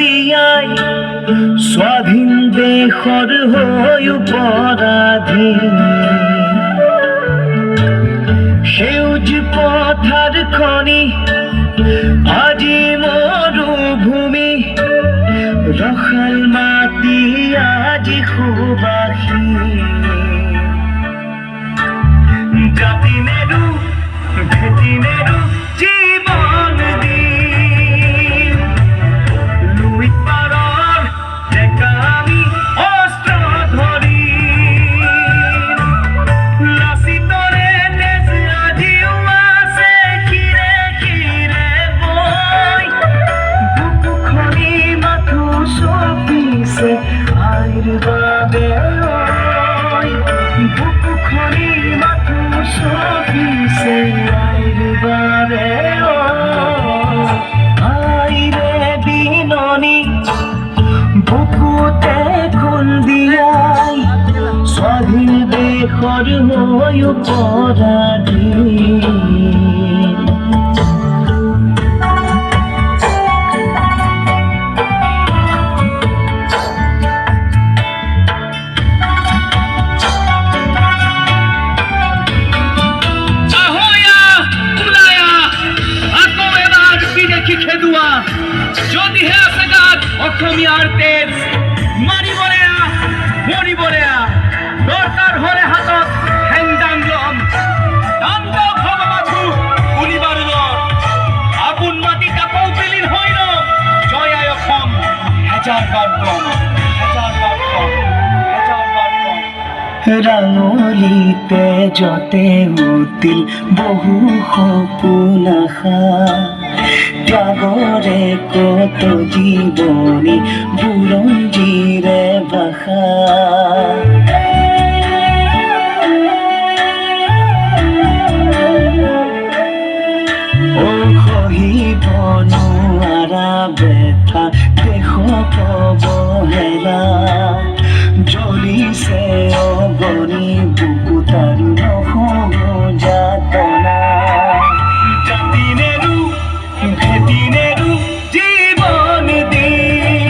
দিয়াই স্বাধীন দেশৰ হৈ পৰাধীন সেউজ পথাৰ খনি আজি মৰুভূমি ৰসাল মাটি আজি সুবাসী জাতি নেৰু ভেটি নেৰু জীৱন দিন লুইত পাৰৰ ডেকা আমি অস্ত্ৰ ধৰি লাচিতৰে তেজ আজিও আছে শিৰে শিৰে বৈ বুকু খনি মাথো চপিছে আইৰ বাবে বুকু খনি মাথো চপিছে আইৰ বাবে আইৰে বিননি বুকুতে খুন্দিয়াই স্বাধীন দেশৰ হৈ পৰাধীন যদিহে আছে গাত অসমীয়াৰ তেজ মাৰিবলে মৰিবলে দৰকাৰ হলে হাতত হেংদাং লম দান্ত ভগবাথু শুনিবাৰ আপোন মাটি কাপৌ পেলিন হয় ন জয় আই অসম হেজাৰ বাৰ কম ৰাঙলিতে যতে উঠিল বহু সপোন আশা ত্যাগৰে কত জীৱনী বুৰঞ্জীৰে ভাষা